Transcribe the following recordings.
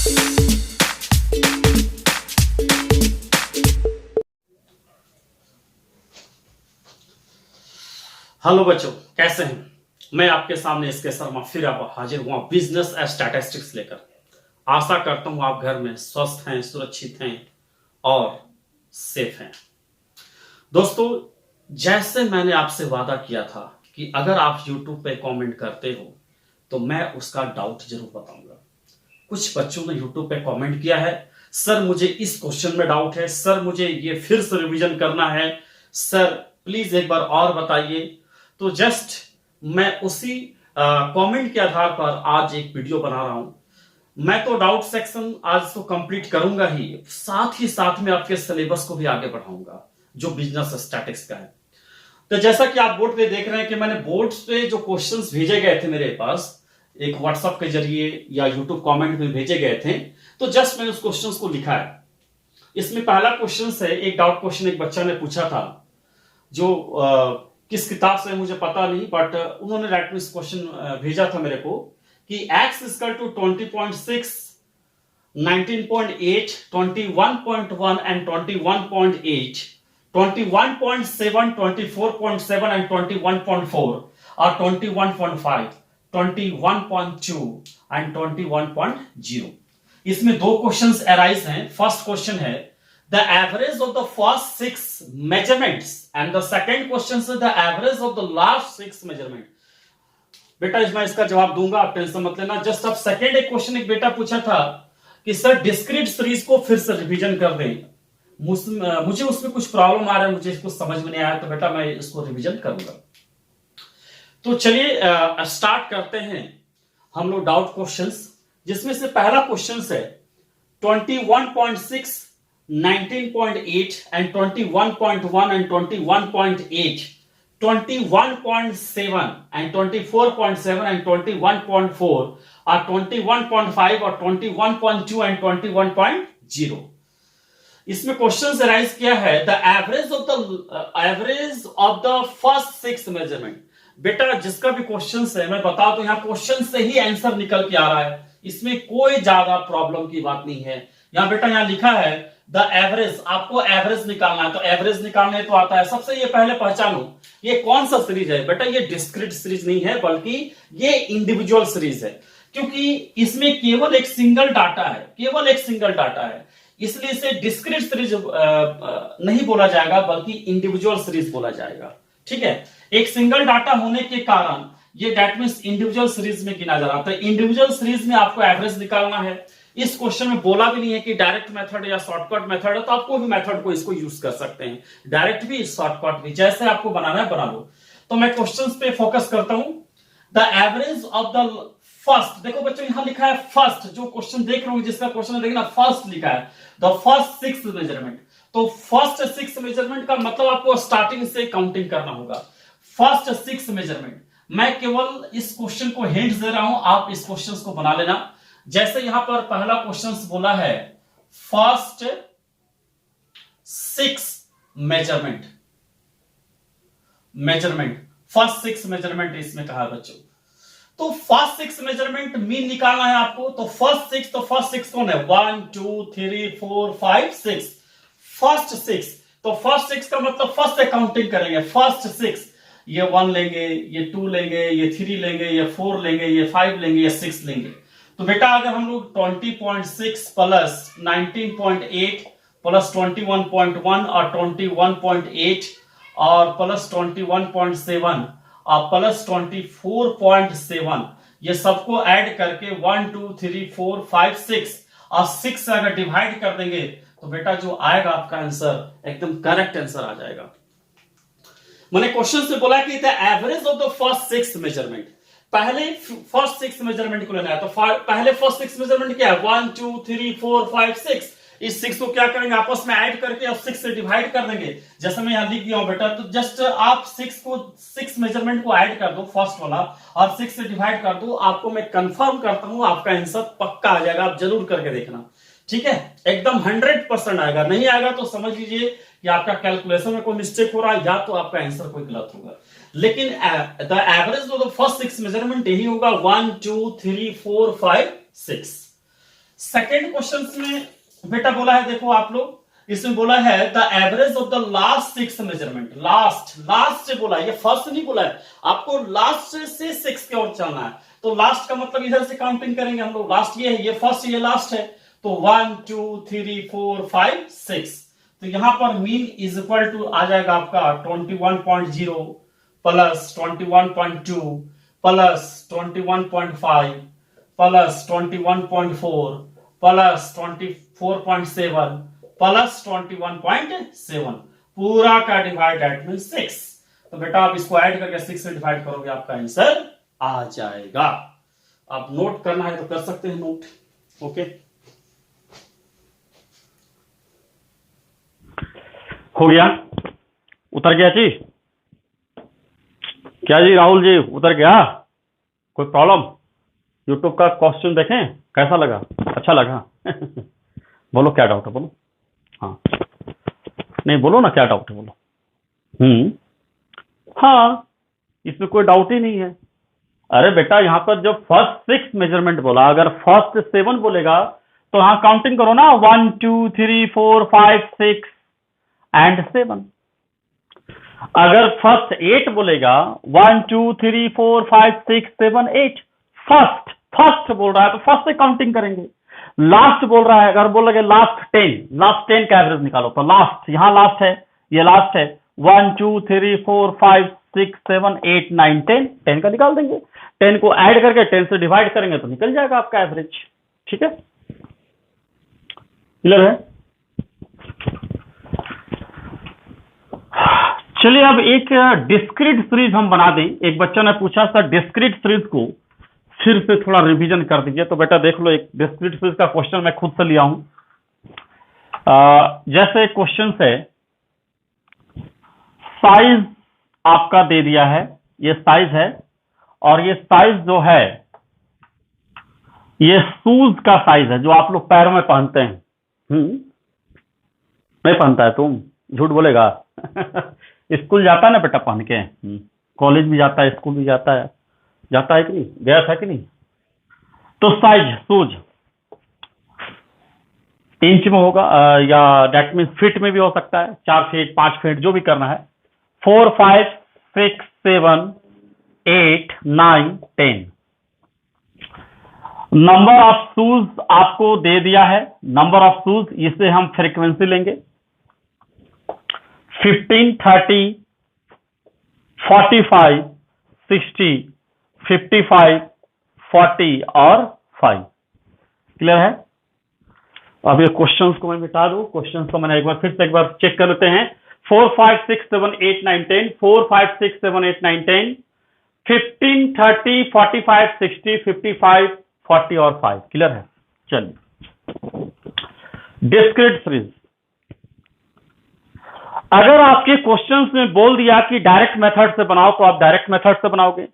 Hello बच्चों, कैसे हैं? मैं आपके सामने इसके शर्मा फिर आप हाजिर हुआ बिजनेस स्टैटिस्टिक्स लेकर। आशा करता हूं आप घर में स्वस्थ हैं, सुरक्षित हैं और सेफ हैं। दोस्तों, जैसे मैंने आपसे वादा किया था कि अगर आप YouTube पे कमेंट करते हो तो मैं उसका डाउट जरूर बताऊंगा। कुछ बच्चों ने YouTube पे कमेंट किया है, सर मुझे इस क्वेश्चन में डाउट है, सर मुझे ये फिर से रिवीजन करना है, सर प्लीज एक बार और बताइए। तो जस्ट मैं उसी कमेंट के आधार पर आज एक वीडियो बना रहा हूं। मैं तो डाउट सेक्शन आज तो कंप्लीट करूंगा ही, साथ ही साथ में आपके सिलेबस को भी आगे बढ़ाऊंगा जो बिजनेस स्टैटिक्स का है। तो जैसा कि आप बोर्ड पे देख रहे हैं कि मैंने बोर्ड पे जो क्वेश्चंस भेजे गए थे मेरे पास, एक व्हाट्सएप के जरिए या यूट्यूब कमेंट में भेजे गए थे, तो जस्ट मैंने उस क्वेश्चंस को लिखा है। इसमें पहला क्वेश्चन है, एक डाउट क्वेश्चन एक बच्चा ने पूछा था, जो किस किताब से मुझे पता नहीं, बट उन्होंने राइट में इस क्वेश्चन भेजा था मेरे को कि x equal to 20.6, 19.8, 21.1 and 21.8, 21.7, 24.7 and 21.4 और 21.5, 21.2 एंड 21.0। इसमें दो क्वेश्चंस अराइज हैं। फर्स्ट क्वेश्चन है the average of the first 6 measurements and the second question is the average of the last 6 measurement। बेटा मैं इसका जवाब दूंगा, आप टेंशन मत लेना। जस्ट अब सेकंड एक क्वेश्चन एक बेटा पूछा था कि सर डिस्क्रीट सीरीज को फिर से रिवीजन कर दें, मुझे उसमें कुछ प्रॉब्लम आ रहा है, मुझे कुछ समझ में नहीं आया, तो बेटा मैं इसको रिवीजन करूंगा। तो चलिए स्टार्ट करते हैं हम लोग डाउट क्वेश्चंस, जिसमें से पहला क्वेश्चन है 21.6, 19.8 and 21.1 and 21.8, 21.7 and 24.7 and 21.4 और 21.5 और 21.2 and 21.0। इसमें क्वेश्चन राइज किया है the average of the first 6 measurement. बेटा जिसका भी क्वेश्चन है मैं बता दूं, यहां क्वेश्चन से ही आंसर निकल के आ रहा है, इसमें कोई ज्यादा प्रॉब्लम की बात नहीं है। यहां बेटा यहां लिखा है द एवरेज, आपको एवरेज निकालना है, तो एवरेज निकालने तो आता है। सबसे ये पहले पहचानो ये कौन सा सीरीज है। बेटा ये डिस्क्रीट सीरीज नहीं है, बल्कि ये इंडिविजुअल सीरीज है, क्योंकि इसमें केवल एक सिंगल डाटा है, केवल एक सिंगल डाटा है, इसलिए इसे डिस्क्रीट सीरीज नहीं बोला जाएगा, बल्कि इंडिविजुअल सीरीज बोला जाएगा। ठीक है, एक सिंगल डाटा होने के कारण ये दैट मींस इंडिविजुअल सीरीज में गिना जा रहा था। इंडिविजुअल सीरीज में आपको एवरेज निकालना है। इस क्वेश्चन में बोला भी नहीं है कि डायरेक्ट मेथड या शॉर्टकट मेथड है, तो आपको भी मेथड को इसको यूज कर सकते हैं, डायरेक्ट भी शॉर्टकट भी, जैसे आपको बनाना है बना लो। तो मैं क्वेश्चंस पे फोकस करता हूं। The average of the first, देखो बच्चों यहां लिखा है फर्स्ट, जो क्वेश्चन देख रहे हो जिसका क्वेश्चन देखना फर्स्ट लिखा है, द फर्स्ट 6 मेजरमेंट। तो फर्स्ट 6 मेजरमेंट का मतलब आपको स्टार्टिंग से काउंटिंग करना होगा। फर्स्ट 6 मेजरमेंट, मैं केवल इस क्वेश्चन को हिंट दे रहा हूं, आप इस क्वेश्चन को बना लेना। जैसे यहां पर पहला क्वेश्चन बोला है फर्स्ट 6 मेजरमेंट, फर्स्ट 6 मेजरमेंट इसमें कहा है बच्चों। तो फर्स्ट 6 मेजरमेंट मीन निकालना है आपको। तो फर्स्ट 6, तो फर्स्ट 6 कौन है, 1 2 3 4 5 6, फर्स्ट 6। तो फर्स्ट 6 का मतलब फर्स्ट काउंटिंग करेंगे, फर्स्ट 6, ये 1 लेंगे, ये 2 लेंगे, ये 3 लेंगे, ये 4 लेंगे, ये 5 लेंगे, ये 6 लेंगे। तो बेटा अगर हम लोग 20.6 प्लस 19.8 प्लस 21.1 और 21.8 और प्लस 21.7 और प्लस 24.7, ये सबको ऐड करके 1 2 3 4 5 6 और 6 से अगर डिवाइड कर देंगे तो बेटा जो आएगा आपका आंसर एकदम करेक्ट आंसर आ जाएगा। मैंने क्वेश्चन से बोला कि the average of the first 6 measurement, पहले फर्स्ट 6 मेजरमेंट को लेना है। तो पहले फर्स्ट 6 मेजरमेंट क्या है, 1 2 3 4 5 6। इस 6 को क्या करेंगे, आपस में ऐड करके और 6 से डिवाइड कर देंगे, जैसे मैं यहां लिख दिया हूं बेटा। तो जस्ट आप 6 मेजरमेंट को ऐड कर दो फर्स्ट वाला और 6 से डिवाइड कर दो, आपको मैं कंफर्म करता हूं आपका आंसर पक्का आ जाएगा। आप जरूर करके देखना, ठीक है, एकदम 100% आएगा। नहीं आएगा तो समझ लीजिए कि आपका कैलकुलेशन में कोई मिस्टेक हो रहा है, या तो आपका आंसर कोई गलत होगा। लेकिन the average of the first 6 measurement यही होगा 1 2 3 4 5 6। सेकेंड क्वेश्चन में बेटा बोला है, देखो आप लोग, इसमें बोला है the average of the last 6 measurement. Last से बोला है, ये फर्स्ट नहीं बोला है, आपको लास्ट से 6 की ओर चलना है। तो लास्ट का मतलब इधर से काउंटिंग करेंगे हम लोग, लास्ट ये है, ये फर्स्ट, ये लास्ट है। तो 1 2 3 4 5 6। तो यहां पर मीन इज इक्वल टू आ जाएगा आपका 21.0 plus 21.2 plus 21.5 plus 21.4 plus 24.7 plus 21.7, पूरा का डिवाइड एट मीन 6। तो बेटा आप इसको ऐड करके 6 से डिवाइड करोगे, आपका आंसर आ जाएगा। आप नोट करना है तो कर सकते हैं नोट। ओके, हो गया? उतर गया जी? क्या जी राहुल जी, उतर गया? कोई प्रॉब्लम? यूट्यूब का क्वेश्चन देखें कैसा लगा? अच्छा लगा? बोलो क्या डाउट है, बोलो। हाँ, नहीं बोलो ना, क्या डाउट है बोलो। हाँ, इसमें कोई डाउट ही नहीं है। अरे बेटा यहाँ पर जो फर्स्ट 6 मेजरमेंट बोला, अगर फर्स्ट 7 बोलेगा तो यहाँ काउंटिंग करो ना, 1 2 3 4 5 6 एंड 7। अगर फर्स्ट 8 बोलेगा 1 2 3 4 5 6 7 8, फर्स्ट बोल रहा है तो फर्स्ट से काउंटिंग करेंगे। लास्ट बोल रहा है, अगर बोलोगे लास्ट 10 का एवरेज निकालो, तो लास्ट, यहां लास्ट है, ये लास्ट है, 1 2 3 4 5 6 7 8 9 10 का निकाल देंगे। 10 को ऐड करके 10 से डिवाइड करेंगे तो निकल जाएगा आपका एवरेज। ठीक है, क्लियर है? चलिए अब एक डिस्क्रीट सीरीज हम बना दें। एक बच्चा ने पूछा सर डिस्क्रीट सीरीज को फिर से थोड़ा रिवीजन कर दीजिए। तो बेटा देख लो, एक डिस्क्रीट सीरीज का क्वेश्चन मैं खुद से लिया हूं। जैसे क्वेश्चन है, साइज आपका दे दिया है, ये साइज है, और ये साइज जो है ये शूज का साइज है जो आप लोग पैरों में पहनते हैं। नहीं पहनता है तुम? झूठ बोलेगा। स्कूल जाता है ना बेटा पहन के, कॉलेज भी जाता है, स्कूल भी जाता है कि नहीं? गया था कि नहीं? तो साइज शूज इंच में होगा, या डेट मीन फीट में भी हो सकता है, 4 फीट 5 फीट जो भी करना है। 4 5 6 7 8 9 10 नंबर ऑफ शूज आपको दे दिया है। नंबर ऑफ शूज, इसे हम फ्रीक्वेंसी लेंगे, 15 30 45 60 55 40 और 5। क्लियर है? अब ये क्वेश्चंस को मैं मिटा दूं। क्वेश्चंस को मैंने फिर से एक बार चेक कर लेते हैं। 4 5 6 7 8 9 10 4 5 6 7 8 9 10 15 30 45 60 55 40 और 5। क्लियर है? चलिए, डिस्क्रीट सीरीज। अगर आपके क्वेश्चंस में बोल दिया कि डायरेक्ट मेथड से बनाओ तो आप डायरेक्ट मेथड से बनाओगे।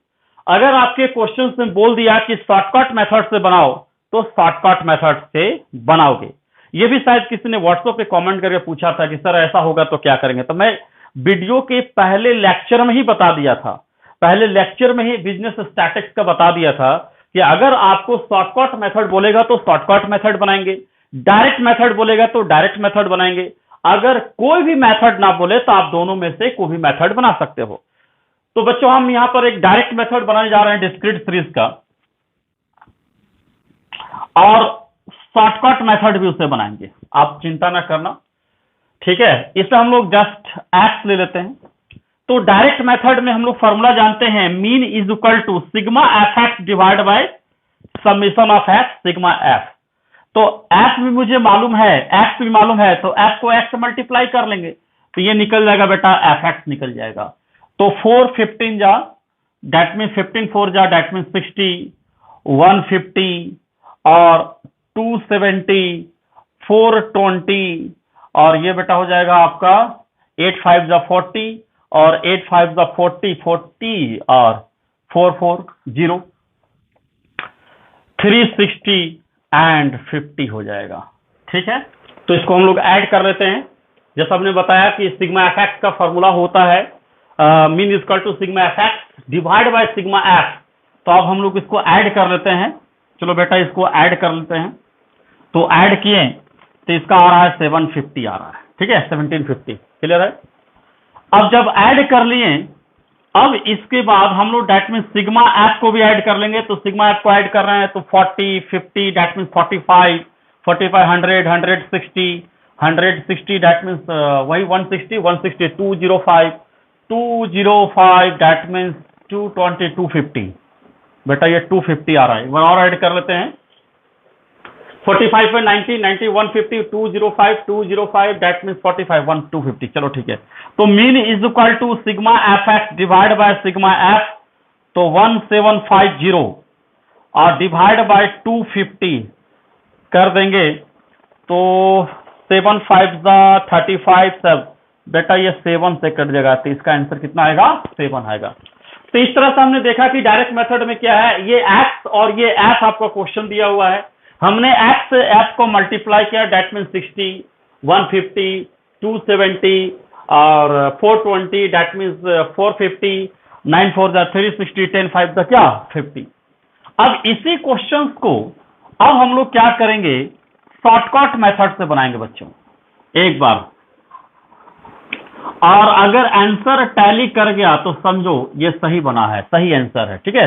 अगर आपके क्वेश्चंस में बोल दिया कि शॉर्टकट मेथड से बनाओ तो शॉर्टकट मेथड से बनाओगे। ये भी शायद किसी ने व्हाट्सएप पे कमेंट करके पूछा था कि सर ऐसा होगा तो क्या करेंगे। तो मैं वीडियो के पहले लेक्चर में ही बता दिया था, पहले लेक्चर में ही बिजनेस स्टैटिक्स का बता दिया था कि अगर आपको शॉर्टकट मेथड बोलेगा तो शॉर्टकट मेथड बनाएंगे, डायरेक्ट मेथड बोलेगा तो डायरेक्ट मेथड बनाएंगे। अगर कोई भी मेथड ना बोले तो आप दोनों में से कोई भी मेथड बना सकते हो। तो बच्चों हम यहां पर एक डायरेक्ट मेथड बनाने जा रहे हैं डिस्क्रीट सीरीज का, और शॉर्टकट मेथड भी उसे बनाएंगे, आप चिंता ना करना। ठीक है, इसे हम लोग जस्ट एक्स ले लेते हैं। तो डायरेक्ट मेथड में हम लोग फॉर्मूला जानते हैं, mean is equal to sigma F X divide by summation of X sigma F. तो एफ भी मुझे मालूम है, एक्स भी मालूम है, तो एफ को एक्स से मल्टीप्लाई कर लेंगे तो ये निकल जाएगा बेटा, एफ एक्स निकल जाएगा। तो 4 15 जा, डेट मीन 15 4 जा, डेट मीन 60, 150 और 270, 420, और ये बेटा हो जाएगा आपका 8 5 जा 40 और 8 5 जा 40 40 और 4 4 0, 360 एंड 50 हो जाएगा। ठीक है, तो इसको हम लोग ऐड कर लेते हैं। जैसा हमने बताया कि सिग्मा एफ एक्स का फॉर्मूला होता है mean equal to sigma F X divide by sigma F. तो अब हम लोग इसको ऐड कर लेते हैं। चलो बेटा इसको ऐड कर लेते हैं। तो ऐड किए तो इसका आ रहा है 750 आ रहा है, ठीक है, 1750। क्लियर है? अब जब ऐड कर लिए, अब इसके बाद हम लोग डेट मीन सिग्मा एफ को भी ऐड कर लेंगे। तो सिग्मा एफ को ऐड कर रहे हैं तो 40 50 डेट मीन 45 45 100 160 160 डेट मीन्स वही 160 160 205 205 डेट मीन्स 220 250। बेटा ये 250 आ रहा है, और ऐड कर लेते हैं। 45 पे 90 90 150 205 205 डेट मीन्स 45 1 250। चलो ठीक है। तो mean is equal to sigma F X divide by sigma F, तो 1750 और डिवाइड बाय 250 कर देंगे तो 7 5 35 सब। बेटा ये 7 से कट जाएगा, तो इसका आंसर कितना आएगा? 7 आएगा। तो इस तरह से हमने देखा कि डायरेक्ट मेथड में क्या है, ये एक्स और ये एफ आपका क्वेश्चन दिया हुआ है, हमने एक्स से एफ को मल्टीप्लाई किया, डेट मीन 60 150 270 और 420 डेट मीन्स 450 9 4 360 10 5 क्या 50। अब इसी क्वेश्चंस को अब हम लोग क्या करेंगे, शॉर्टकट मेथड से बनाएंगे बच्चों एक बार। और अगर आंसर टैली कर गया तो समझो ये सही बना है, सही आंसर है, ठीक है,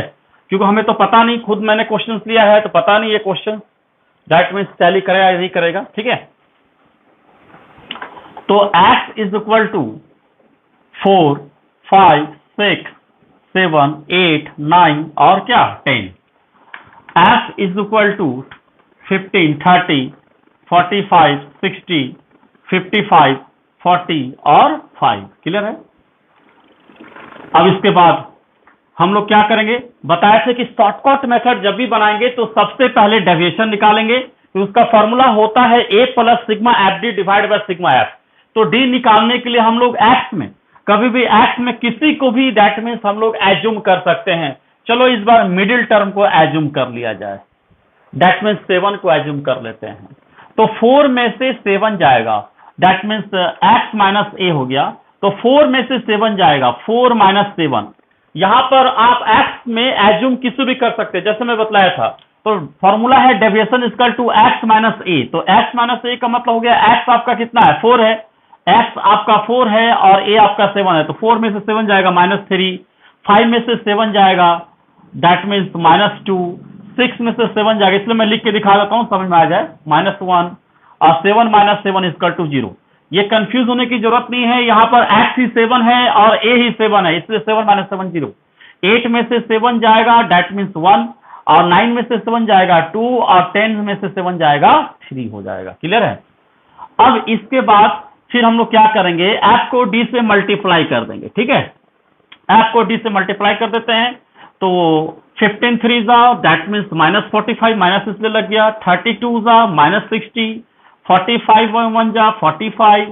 क्योंकि हमें तो पता नहीं, खुद मैंने क्वेश्चंस लिया है तो पता नहीं ये क्वेश्चन दैट मीन्स टैली करेगा या नहीं करेगा, ठीक है। तो x इज इक्वल टू 4 5 6 7 8 9 और क्या 10। f इज इक्वल टू 15 30 45 60 55 40 और 5। क्लियर है? अब इसके बाद हम लोग क्या करेंगे, बताया थे कि शॉर्टकट मेथड जब भी बनाएंगे तो सबसे पहले डेविएशन निकालेंगे। तो उसका फॉर्मूला होता है a plus sigma F D divide by sigma F. तो d निकालने के लिए हम लोग x में कभी भी x में किसी को भी दैट मीन्स हम लोग एज्यूम कर सकते हैं। चलो इस बार मिडिल टर्म को एज्यूम कर लिया जाए, दैट मीन्स 7 को एज्यूम कर लेते हैं। तो 4 में से 7 जाएगा, that means x minus a हो गया। तो 4 में से 7 जाएगा, 4 माइनस 7। यहां पर आप x में एज्यूम किसी भी कर सकते हैं, जैसे मैं बतलाया था। तो फॉर्मूला है deviation equal to x minus a। तो x माइनस a का मतलब हो गया x आपका कितना है 4 है, x आपका 4 है और a आपका 7 है। तो 4 में से 7 जाएगा -3, 5 में से 7 जाएगा दैट मीन्स -2, 6 में से 7 जाएगा, इसलिए मैं लिख के दिखा देता हूं समझ में आ जाए, -1 और 7 माइनस 7 इक्वल टू 0। ये कंफ्यूज होने की जरूरत नहीं है, यहां पर x ही 7 है और a ही 7 है, इसलिए 7 माइनस 7 0। 8 में से 7 जाएगा दैट मीन्स 1 और 9 में से 7 जाएगा 2 और 10 में से 7 जाएगा 3 हो जाएगा। क्लियर है? अब इसके बाद फिर हम लोग क्या करेंगे, f को d से मल्टीप्लाई कर देंगे, ठीक है, f को d से मल्टीप्लाई कर देते हैं। तो 15 3 दैट मीन्स -45 माइनस इसलिए लग गया, 32 -60, 45 1 45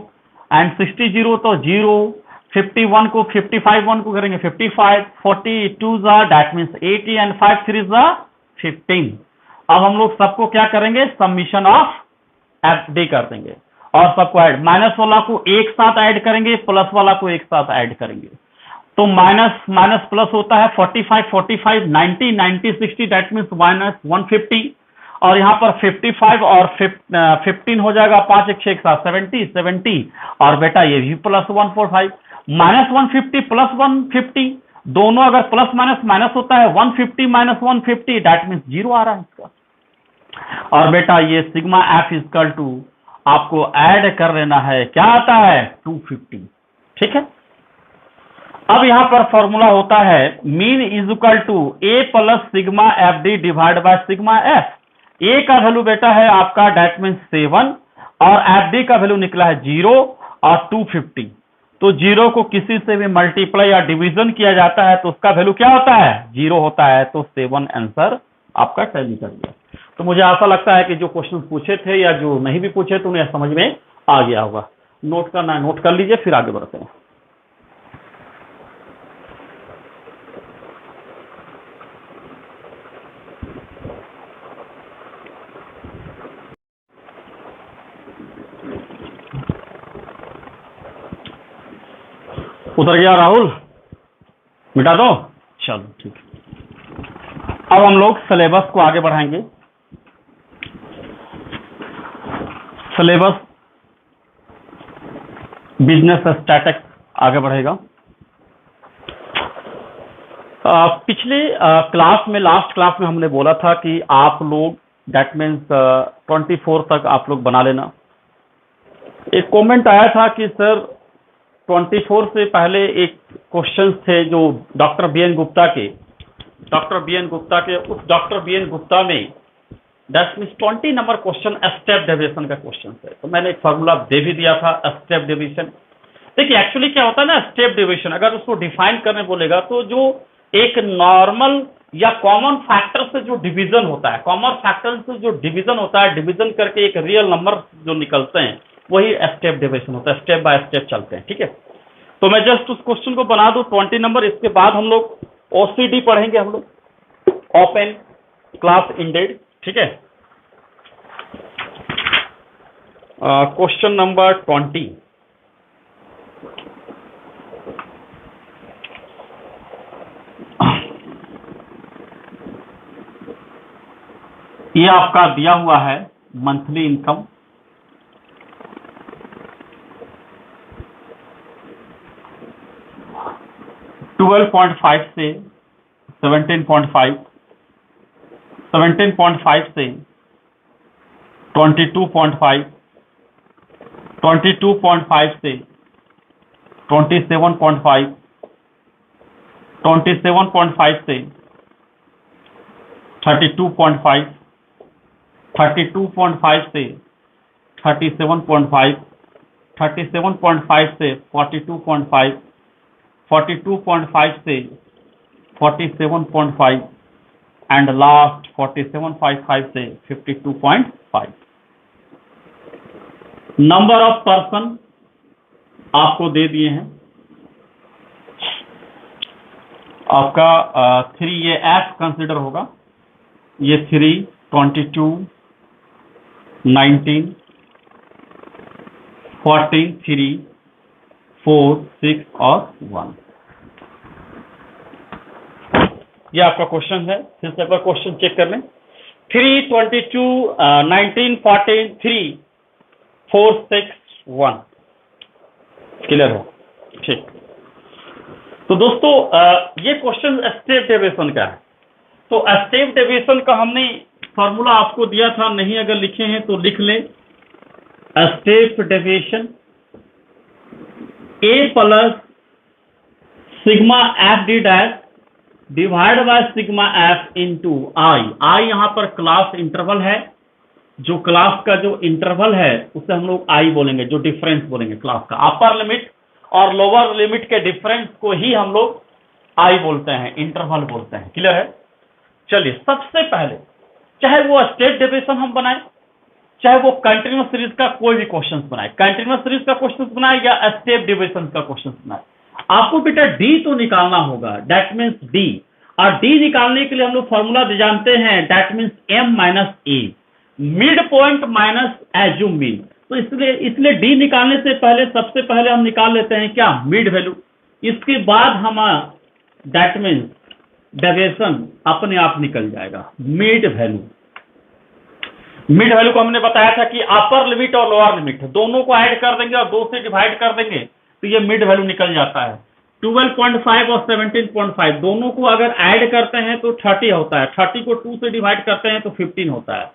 एंड 60 0 तो 0, 51 को 55 1 को करेंगे 55, 42 दैट मीन्स 80 एंड 5 3 15। अब हम लोग सबको क्या करेंगे, सबमिशन ऑफ एफ डी कर देंगे और सबको ऐड, माइनस वाला को एक साथ ऐड करेंगे, प्लस वाला को एक साथ ऐड करेंगे। तो माइनस माइनस प्लस होता है 45 45 90 90 60 दैट मीन्स -150 और यहाँ पर 55 और 15 हो जाएगा, 5 1 6 7 70 70 और बेटा ये भी +145 -150 प्लस 150 दोनों अगर प्लस माइनस माइनस होता है 150 माइनस 150 दैट मीन्स 0 आ रहा है इसका। और बेटा ये सिग्मा एफ इक्वल टू आपको ऐड कर लेना है, क्या आता है 250। ठीक है, अब यहां पर फॉर्मूला होता है mean is equal to A plus sigma F D divide by sigma F. A का वैल्यू बेटा है आपका दैट मीन्स 7 और एफ डी का वैल्यू निकला है 0 और 250। तो 0 को किसी से भी मल्टीप्लाई या डिवीजन किया जाता है तो उसका वैल्यू क्या होता है 0 होता है। तो 7 आंसर आपका टैली कर दिया। तो मुझे ऐसा लगता है कि जो क्वेश्चन पूछे थे या जो नहीं भी पूछे तो उन्हें समझ में आ गया होगा। नोट करना है नोट कर लीजिए, फिर आगे बढ़ते हैं। उतर गया राहुल, मिटा दो, चलो ठीक है। अब हम लोग सिलेबस को आगे बढ़ाएंगे। सिलेबस बिजनेस स्टैटिक्स आगे बढ़ेगा। पिछले क्लास में, लास्ट क्लास में हमने बोला था कि आप लोग दैट मीन्स 24 तक आप लोग बना लेना। एक कमेंट आया था कि सर 24 से पहले एक क्वेश्चन थे जो डॉक्टर बी एन गुप्ता के उस डॉक्टर बी एन गुप्ता में that means 20 number question step deviation का क्वेश्चन है। तो मैंने एक फार्मूला दे भी दिया था स्टेप डेविएशन। देखिए एक्चुअली क्या होता है ना, स्टेप डेविएशन अगर उसको डिफाइन करने बोलेगा तो जो एक नॉर्मल या कॉमन फैक्टर से जो डिवीजन होता है, कॉमन फैक्टर से जो डिवीजन होता है, डिवीजन करके एक रियल नंबर जो निकलते हैं वही स्टेप डेविएशन होता है। स्टेप बाय स्टेप चलते हैं, ठीक है। तो मैं जस्ट उस क्वेश्चन को बना दूं 20 नंबर। इसके बाद हम लोग ओसीडी पढ़ेंगे, हम लोग ओपन क्लास इंडेड, ठीक है। Question number 20। ये आपका दिया हुआ है मंथली इनकम, $12.5 से 17.5, 17.5 से 22.5, 22.5 से 27.5, 27.5 से 32.5, 32.5 से 37.5, 37.5 से 42.5, 42.5 से 47.5 एंड लास्ट 47.5 से 52.5। नंबर ऑफ पर्सन आपको दे दिए हैं आपका 3, ये एफ कंसिडर होगा, ये 3, 22, 19, 14, 3, 4, 6 और 1। ये आपका क्वेश्चन है। फिर से आपका क्वेश्चन चेक कर लें। 3, 22, 19, 14, 3, 4, 6, 1। क्लियर हो? ठीक। तो दोस्तों ये क्वेश्चन स्टेप डेविएशन का है। तो स्टेप डेविएशन का हमने फॉर्मूला आपको दिया था, नहीं अगर लिखे हैं तो लिख लें। Step deviation A plus sigma F D dash divide by sigma F into I. I यहाँ पर क्लास इंटरवल है, जो क्लास का जो इंटरवल है उसे हम लोग आई बोलेंगे, जो डिफरेंस बोलेंगे क्लास का। अपर लिमिट और लोअर लिमिट के डिफरेंस को ही हम लोग आई बोलते हैं, इंटरवल बोलते हैं। क्लियर है? चलिए सबसे पहले चाहे वो स्टेप डेविएशन हम बनाए, चाहे वो कंटिन्यूअस सीरीज का कोई भी क्वेश्चन बनाए, कंटिन्यूअस सीरीज का क्वेश्चन बनाए या स्टेप डेविएशन का क्वेश्चन बनाए, आपको बेटा डी तो निकालना होगा, दैट मीन्स डी। और डी निकालने के लिए हम लोग फॉर्मूला जानते हैं, that means M minus A, mid point minus assume mean. तो इसलिए डी निकालने से पहले सबसे पहले हम निकाल लेते हैं क्या, मिड वैल्यू। इसके बाद हम दैट मीन्स डेविएशन अपने आप निकल जाएगा, मिड वैल्यू। मिड वैल्यू को हमने बताया था कि अपर लिमिट और लोअर लिमिट दोनों को ऐड कर देंगे और 2 से डिवाइड कर देंगे तो ये मिड वैल्यू निकल जाता है। 12.5 और 17.5 दोनों को अगर ऐड करते हैं तो 30 होता है, 30 को 2 से डिवाइड करते हैं तो 15 होता है।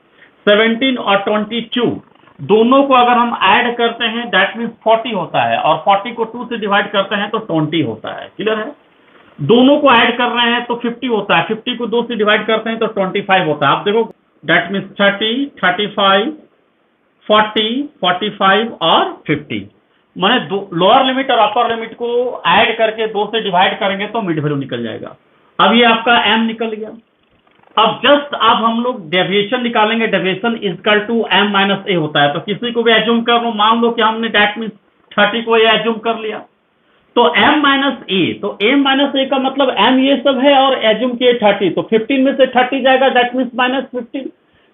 17 और 22 दोनों को अगर हम ऐड करते हैं दैट मीन्स 40 होता है, और 40 को 2 से डिवाइड करते हैं तो 20 होता है। क्लियर है? दोनों को ऐड कर रहे हैं तो 50 होता है, 50 को 2 से डिवाइड करते हैं तो 25 होता है। आप देखो दैट मीन्स 30, 35, 40, 45 और 50। माने लोअर लिमिट और अपर लिमिट को ऐड करके 2 से डिवाइड करेंगे तो मिड वैल्यू निकल जाएगा। अब ये आपका एम निकल गया। अब जस्ट अब हम लोग डेविएशन निकालेंगे, deviation equal to M minus A होता है। तो किसी को भी एज्यूम कर लो, मान लो कि हमने दैट मीन्स 30 को ये एज्यूम कर लिया तो m माइनस ए, तो m माइनस ए का मतलब m ये सब है और एज्यूम किए 30, तो 15 में से 30 जाएगा दैट मीन्स माइनस 15,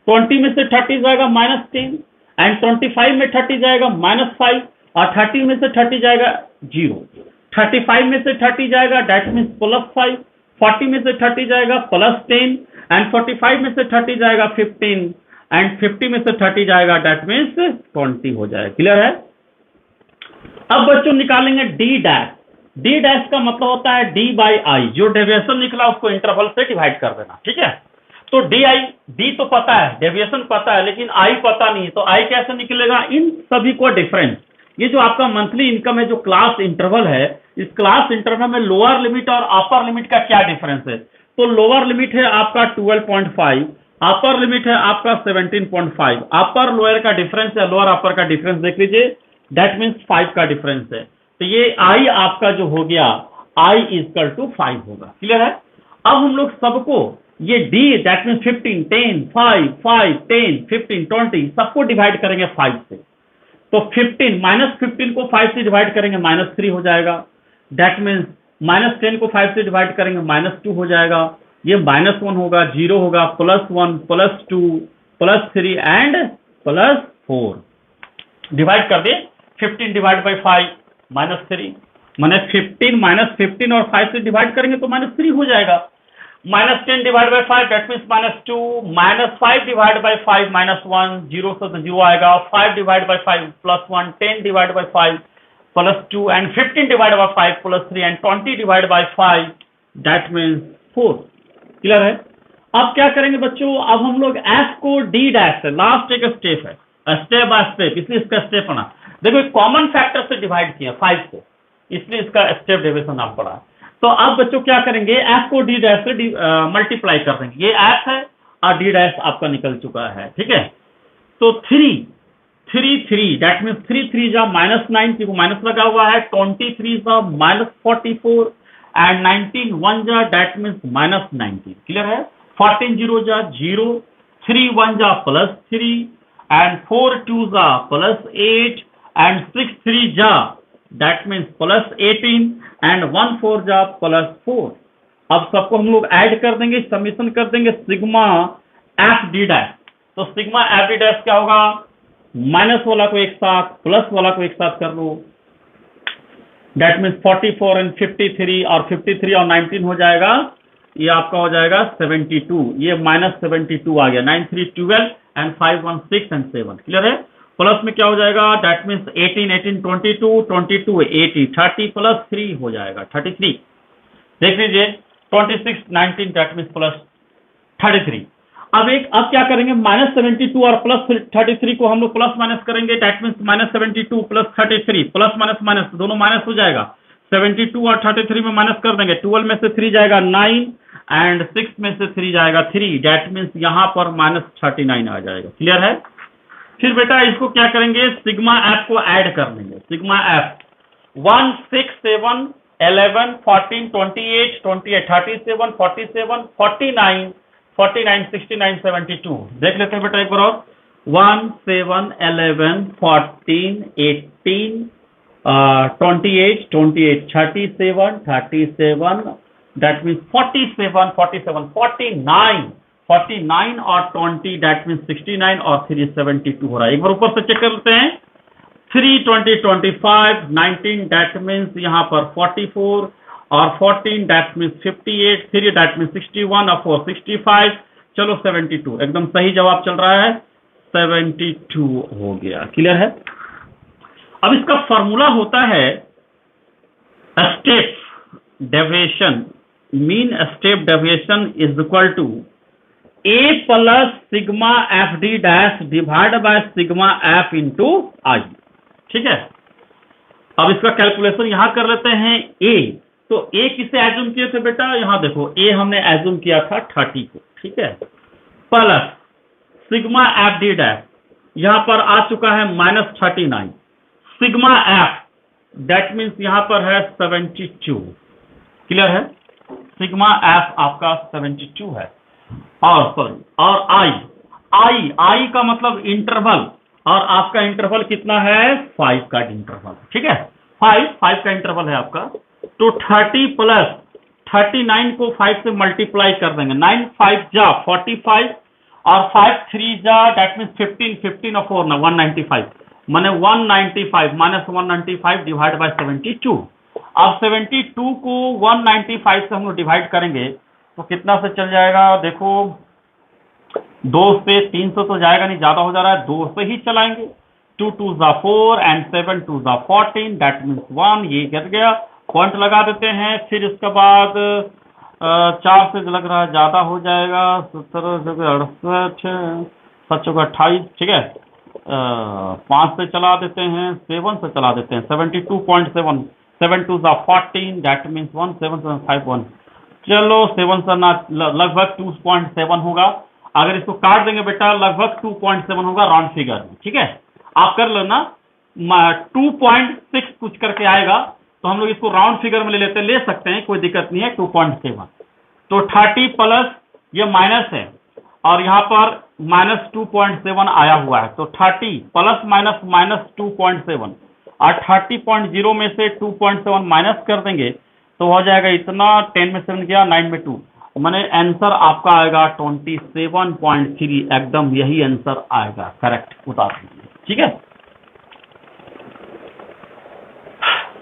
20 में से 30 जाएगा माइनस 10 एंड 25 में 30 जाएगा माइनस 5 और 30 में से 30 जाएगा 0, 35 में से 30 जाएगा दैट मीन्स प्लस 5, 40 में से 30 जाएगा प्लस 10 एंड 45 में से 30 जाएगा 15 एंड 50 में से 30 जाएगा, दैट मीन्स 20 हो जाएगा। क्लियर है? अब बच्चों निकालेंगे डी डैश। डी डैश का मतलब होता है डी बाई आई, जो डेविएशन निकला उसको इंटरवल से डिवाइड कर देना। ठीक है, तो डी आई, डी तो पता है, डेविएशन पता है, लेकिन आई पता नहीं, तो आई कैसे निकलेगा? इन सभी को डिफरेंस, ये जो आपका मंथली इनकम है, जो क्लास इंटरवल है, इस क्लास इंटरवल में लोअर लिमिट और अपर लिमिट का क्या डिफरेंस है? तो लोअर लिमिट है आपका 12.5, अपर लिमिट है आपका 17.5। अपर लोअर का डिफरेंस है, लोअर अपर का डिफरेंस देख लीजिए, दैट मीन्स 5 का डिफरेंस है। तो ये आई आपका जो हो गया, आई इक्वल टू 5 होगा। क्लियर है? अब हम लोग सबको ये डी, दैट मीन्स 15, 10, 5, 5, 10, 15, 20 सबको डिवाइड करेंगे 5 से। तो 15 -15 को 5 से डिवाइड करेंगे -3 हो जाएगा, दैट मीन्स -10 को 5 से डिवाइड करेंगे -2 हो जाएगा, ये -1 होगा, 0 होगा, +1, +2, +3 एंड +4। डिवाइड कर दे, 15 डिवाइड बाई 5 -3, मैंने 15 -15 और 5 से डिवाइड करेंगे तो -3 हो जाएगा। -10 divide by 5 that means -2, -5 divide by 5 -1, 0 से तो 0 आएगा, 5 divide by 5 +1, 10 divide by 5 +2 and 15 divide by 5 +3 and 20 divide by 5 that means 4। Clear है? अब क्या करेंगे बच्चों, अब हम लोग एफ को डी डैश से, लास्ट एक स्टेप है, स्टेप बाय स्टेप, इसलिए इसका स्टेप बना। देखो कॉमन फैक्टर से डिवाइड किया 5 को, इसलिए इसका स्टेप डेविएशन नाम पड़ा है। तो अब बच्चों क्या करेंगे, एफ को डी डैश से मल्टीप्लाई कर देंगे, ये एफ है और डी डैश आपका निकल चुका है। ठीक है, तो 3 दैट मीन्स 3 3 जा -9, क्योंकि माइनस लगा हुआ है, 23 जा -44 एंड 19 1 जा दैट मीन्स -19। क्लियर है? 14 0 जा 0, 3 1 जा +3 एंड 4 2 जा +8 एंड 6 3 जा दैट मीन्स +18 एंड 1 4 जा +4। अब सबको हम लोग ऐड कर देंगे, समीशन कर देंगे, सिग्मा एफ डी डैश। तो सिग्मा एफ डी डैश क्या होगा, माइनस वाला को एक साथ, प्लस वाला को एक साथ कर लो, दैट मीन्स 44 एंड 53 और 53 और 19 हो जाएगा, ये आपका हो जाएगा 72, ये -72 आ गया, 9 3 12 एंड 5 1 6 एंड 7। क्लियर है? प्लस में क्या हो जाएगा, दैट मीन्स 18 18 22 22 80, 30 + 3 हो जाएगा 33। देख लीजिए 26 19 दैट मीन्स +33। अब क्या करेंगे, -72 और +33 को हम लोग प्लस माइनस करेंगे, that means -72 + 33, plus minus minus दोनों माइनस हो जाएगा, 72 और 33 में माइनस कर देंगे, 12 में से 3 जाएगा 9 एंड 6 में से 3 जाएगा 3, दैट मीन्स यहाँ पर -39 आ जाएगा। क्लियर है? फिर बेटा इसको क्या करेंगे, सिग्मा एफ को ऐड कर लेंगे, सिग्मा एफ 1 6 7 11 14 28 28 37 47 49 49 69 72। देख लेते हैं बेटा एक बार और, 1 7 11 14 18 28 28 37 37 दैट मीन्स 47 47 49 49 और 20 दैट मीन्स 69 और 3 72 हो रहा है। एक बार ऊपर से चेक कर लेते हैं, 3 20 25 19 दैट मीन्स यहाँ पर 44 और 14 दैट मीन्स 58, 3 दैट मीन्स 61 और 4 65, चलो 72, एकदम सही जवाब चल रहा है, 72 हो गया। क्लियर है? अब इसका फॉर्मूला होता है step deviation, mean step deviation is equal to A + sigma F D dash divide by sigma F into I. ठीक है, अब इसका कैलकुलेशन यहां कर लेते हैं। ए, तो ए किसे एज्यूम किए थे बेटा, यहां देखो ए हमने एज्यूम किया था 30 को। ठीक है, plus sigma F D dash यहां पर आ चुका है -39, सिग्मा एफ दैट मीन्स यहां पर है 72। क्लियर है? सिग्मा एफ आपका 72 है, और आई का मतलब इंटरवल, और आपका इंटरवल कितना है, 5 का इंटरवल। ठीक है, 5 का इंटरवल है आपका। तो 30 + 39 को 5 से मल्टीप्लाई कर देंगे, 9 5 जा 45 और 5 3 जा दैट मीन्स 15 15 और 4 ना 195, माने 195 -195 डिवाइड बाय 72। अब 72 को 195 से हम लोग डिवाइड करेंगे तो कितना से चल जाएगा, देखो 2 से 300 तो जाएगा नहीं, ज्यादा हो जा रहा है, 2 से ही चलाएंगे। 2 2 4 एंड 7 2 14, दैट मीन्स 1, ये गिर गया, पॉइंट लगा देते हैं। फिर इसके बाद 4 से लग रहा है ज्यादा हो जाएगा, 17 68 7 28, ठीक है। 5 से चला देते हैं, 7 से चला देते हैं, 72.7, 7 2 14, दैट मीन्स 1, 7 7 5 1, चलो 7 से ना लगभग 2.7 होगा। अगर इसको काट देंगे बेटा लगभग 2.7 होगा राउंड फिगर में, ठीक है। आप कर लेना, 2.6 कुछ करके आएगा तो हम लोग इसको राउंड फिगर में ले सकते हैं, कोई दिक्कत नहीं है। 2.7 तो 30 प्लस ये माइनस है और यहाँ पर माइनस 2.7 आया हुआ है, तो 30 प्लस माइनस माइनस 2.7 और 30.0 में से 2.7 माइनस कर देंगे तो हो जाएगा इतना। 10 में 7 गया, 9 में 2, माने आंसर आपका आएगा 27.3, एकदम यही आंसर आएगा, करेक्ट उतार दीजिए, ठीक है।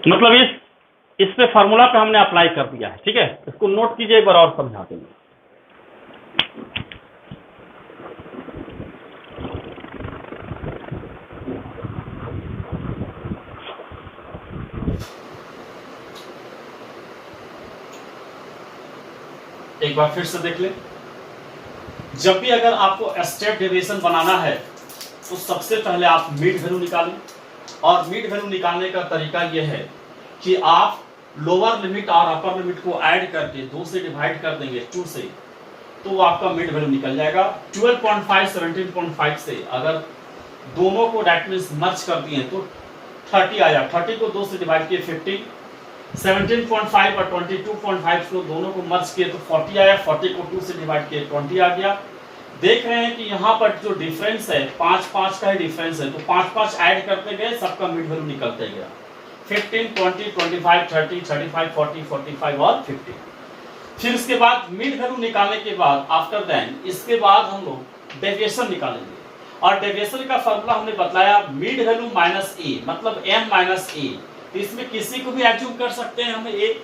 मतलब इस पे फार्मूला पे हमने अप्लाई कर दिया है, ठीक है। इसको नोट कीजिए, एक बार और समझा देंगे। एक बार फिर से देख ले। जब भी अगर आपको स्टेप डेविएशन बनाना है तो सबसे पहले आप मिड वैल्यू निकालें, और मिड वैल्यू निकालने का तरीका यह है कि आप लोअर लिमिट और अपर लिमिट को ऐड करके 2 से डिवाइड कर देंगे, 2 से, तो आपका मिड वैल्यू निकल जाएगा। 12.5 17.5 से अगर दोनों को दैट मींस मर्ज कर दिए तो 30 आया, 30 को 2 से डिवाइड किए 50, 17.5 और 22.5 को दोनों को मर्ज किए तो 40 आया, 40 को 2 से डिवाइड किए 20 आ गया। देख रहे हैं कि यहाँ पर जो डिफरेंस है 5-5 का ही डिफरेंस है, तो 5-5 ऐड करते गए, सबका मिड वैल्यू निकलते गया। 15 20 25 30 35 40 45 और 50। फिर इसके बाद मिड वैल्यू निकालने के बाद आफ्टर देन इसके बाद हम लोग डेविएशन निकालेंगे, और डेविएशन का फॉर्मूला हमने बताया मिड वैल्यू माइनस ए, मतलब m माइनस ए। तो इसमें किसी को भी एज्यूम कर सकते हैं, हमें एक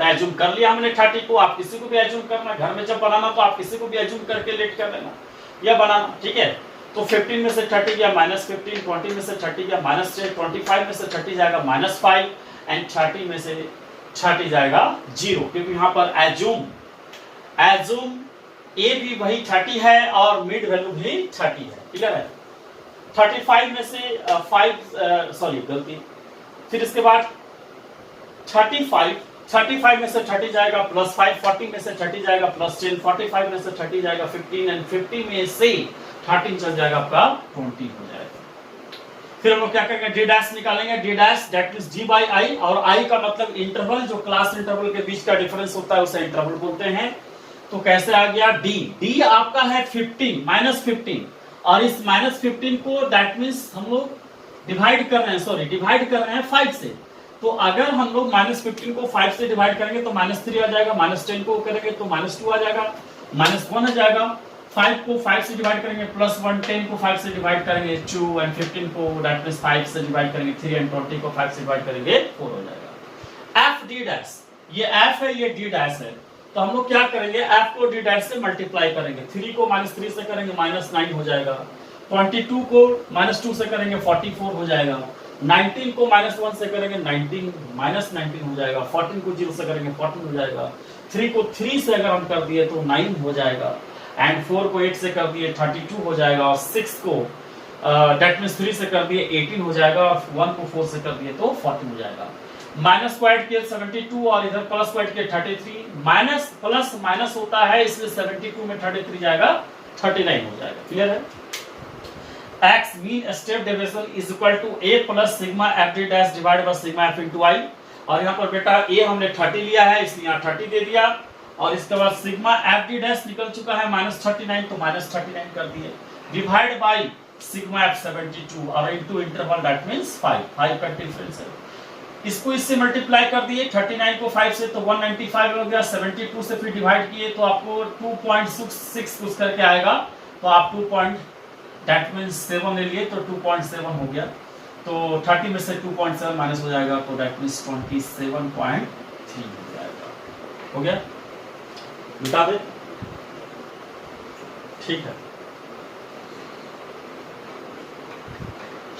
एज्यूम कर लिया हमने 30 को, आप किसी को भी एज्यूम करना, घर में जब बनाना तो आप किसी को भी एज्यूम करके लेट कर लेना या बनाना, ठीक है। तो 15 में से 30 गया -15, 20 में से 30 गया -10, 25 में से 30 जाएगा -5 एंड 30 में से 30 जाएगा 0, क्योंकि यहाँ पर एज्यूम ए भी वही 30 है और मिड वैल्यू भी 30 है, क्लियर है। 35 में से 5 सॉरी गलती, फिर इसके बाद 35 में से 30 जाएगा +5, 40 में से 30 जाएगा +10, 45 में से 30 जाएगा 15 एंड 50 में से 13 चल जाएगा आपका 20 हो जाएगा। फिर हम लोग क्या करेंगे, डी डैश निकालेंगे, D dash that means d by I, और आई का मतलब इंटरवल, जो क्लास इंटरवल के बीच का डिफरेंस होता है उसे इंटरवल बोलते हैं। तो कैसे आ गया, डी आपका है 15 -15, और इस -15 को दैट मींस हम लोग डिवाइड कर रहे हैं 5 से। तो अगर हम लोग -15 को 5 से डिवाइड करेंगे तो -3 आ जाएगा, -10 को करेंगे तो -2 आ जाएगा, -1 आ जाएगा। 5 को 5 से डिवाइड करेंगे +1, 10 को 5 से डिवाइड करेंगे 2 एंड 15 को दैट मींस 5 से डिवाइड करेंगे 3 एंड 20 को 5 से डिवाइड करेंगे 4 हो जाएगा। एफ डी डैश, ये एफ है, ये डी डैश है। तो हम लोग क्या करेंगे, एफ को डी डैश से मल्टीप्लाई करेंगे। 3 को -3 से करेंगे -9 हो जाएगा, 22 को -2 से करेंगे 44 हो जाएगा, 19 को -1 से करेंगे 19 हो जाएगा, 14 को 0 से करेंगे 14 हो जाएगा, 3 को 3 से अगर हम कर दिए तो 9 हो जाएगा, एंड 4 को 8 से कर दिए 32 हो जाएगा, और 6 को दैट मींस 3 से कर दिए 18 हो जाएगा, और 1 को 4 से कर दिए तो 40 हो जाएगा। माइनस स्क्वायर किए 72 और इधर प्लस स्क्वायर किए 33, माइनस प्लस माइनस होता है इसलिए 72 में 33 जाएगा 39 हो जाएगा, क्लियर है। x mean step deviation is equal to a plus sigma F D dash divide by sigma f into i, और यहाँ पर बेटा a हमने 30 लिया है इसलिए यहाँ 30 दे दिया, और इसके बाद सिग्मा एफ डी डैश निकल चुका है -39 तो -39 कर दिए, डिवाइड बाय सिग्मा f 72 और इनटू इंटरवल दैट मींस 5 का डिफरेंस है। इसको इससे मल्टीप्लाई कर दिए 39 को 5 से तो 195 हो गया, 72 से फिर डिवाइड किए तो आपको 2.66 कुछ करके आएगा, तो आप 7 ले लिए तो 2.7 हो गया, तो 30 में से 2.7 माइनस हो जाएगा तो दैट मींस 27.3 हो जाएगा, हो गया, बता दे, ठीक है,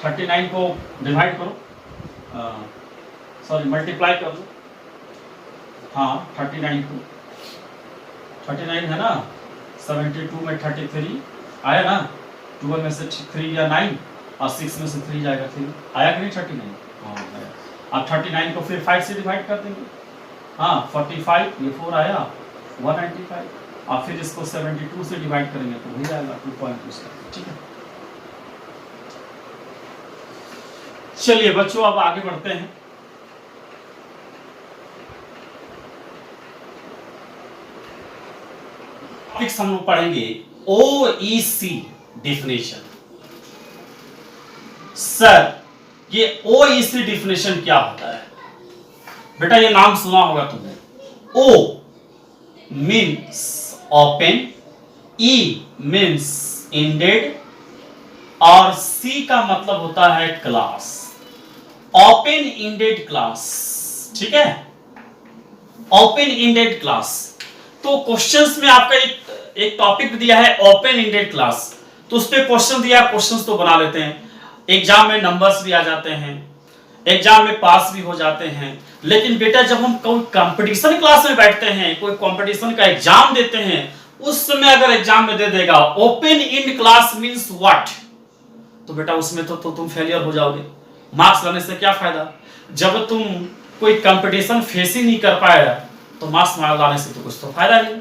39 को डिवाइड करो, सॉरी मल्टीप्लाई कर लो। हाँ 39 को, 39 है ना, 72 में 33 आया ना, 12 में से 3 या 9 और 6 में से 3 जाएगा 3, आया कि नहीं 39? हाँ आया। अब 39 को फिर 5 से डिवाइड कर देंगे। हाँ 45, ये 4 आया 195, और फिर इसको 72 से डिवाइड करेंगे तो वही आएगा 2.2। ठीक है, चलिए बच्चों अब आगे बढ़ते हैं। टॉपिक्स हम लोग पढ़ेंगे OEC डेफिनेशन। सर ये OEC डेफिनेशन क्या होता है? बेटा ये नाम सुना होगा तुमने। O means open, E means ended, और C का मतलब होता है क्लास, ओपन इंडेड क्लास। ठीक है, ओपन इंडेड क्लास। तो क्वेश्चंस में आपका एक टॉपिक दिया है ओपन इंडेड क्लास, तो उस पर क्वेश्चन दिया, क्वेश्चंस तो बना लेते हैं। एग्जाम में नंबर्स भी आ जाते हैं, एग्जाम में पास भी हो जाते हैं। लेकिन बेटा जब हम कोई कंपटीशन क्लास में बैठते हैं, कोई कंपटीशन का एग्जाम देते हैं, उस समय अगर एग्जाम में दे देगा open end class means what, तो बेटा उसमें तो तुम फेलियर हो जाओगे। मार्क्स लाने से क्या फायदा? जब तुम कोई कंपटीशन फेस ही नहीं कर पाया तो मार्क्स लाने से तो कुछ तो फायदा नहीं।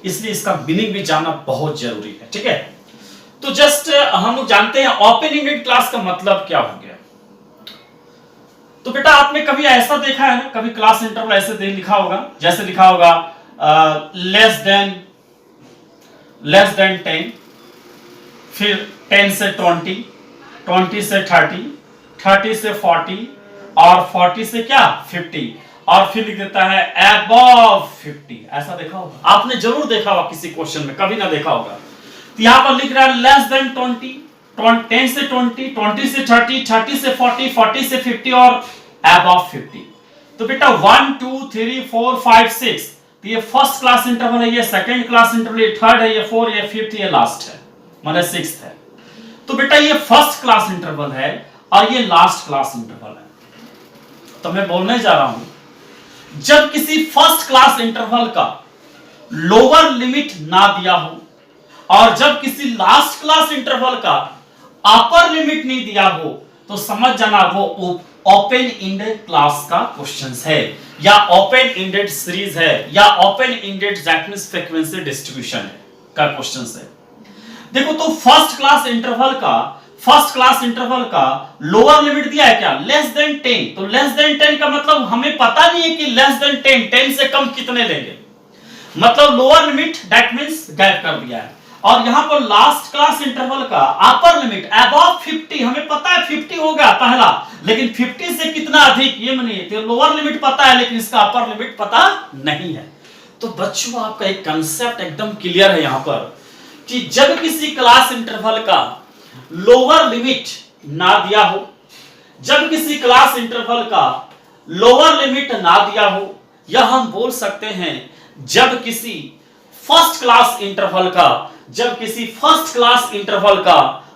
इसलिए इसका मीनिंग भी जानना बहुत जरूरी है। ठीक है, तो जस्ट हम लोग जानते हैं ओपन इंडेड क्लास का मतलब क्या हो गया। तो बेटा आपने कभी ऐसा देखा है ना, कभी क्लास इंटरवल ऐसे लिखा होगा, जैसे लिखा होगा लेस देन 10, फिर 10 से 20, 20 से 30, 30 से 40, और 40 से क्या 50, और फिर लिख देता है above 50। ऐसा देखा होगा, आपने जरूर देखा होगा किसी क्वेश्चन में, कभी ना देखा होगा। तो यहां पर लिख रहा है लेस देन 20, 10 से 20, 20 से 30, 30 से 40, 40 से 50 और above 50। तो बेटा 1 2 3 4 5 6, तो ये फर्स्ट क्लास इंटरवल है, ये सेकंड क्लास इंटरवल, ये थर्ड है, ये 4, ये 5, ये लास्ट है, माने 6th है। तो बेटा ये फर्स्ट क्लास इंटरवल है और ये लास्ट क्लास इंटरवल है। तो मैं बोलने जा रहा हूं, जब किसी फर्स्ट क्लास इंटरवल का लोअर लिमिट ना दिया हो और जब किसी लास्ट क्लास इंटरवल का अपर लिमिट नहीं दिया हो, तो समझ जाना वो ओपन इंडेड क्लास का क्वेश्चन है, या ओपन इंडेड सीरीज है, या open ended Jacobian frequency distribution का क्वेश्चन है। देखो तो फर्स्ट क्लास इंटरवल का लोअर लिमिट दिया है क्या, लेस देन 10। तो लेस देन 10 का मतलब हमें पता नहीं है कि लेस देन 10 से कम कितने लेंगे, मतलब lower limit that means gap कर दिया है। और यहां पर लास्ट क्लास इंटरवल का अपर लिमिट अबव 50, हमें पता है 50 होगा पहला, लेकिन 50 से कितना अधिक ये मानिए, तो लोअर लिमिट पता है लेकिन इसका अपर लिमिट पता नहीं है। तो बच्चों आपका एक कांसेप्ट एकदम क्लियर है यहां पर कि जब किसी क्लास इंटरवल का लोअर लिमिट ना दिया हो, जब किसी क्लास इंटरवल का लोअर लिमिट ना दिया हो, या हम बोल सकते हैं जब किसी फर्स्ट क्लास इंटरवल का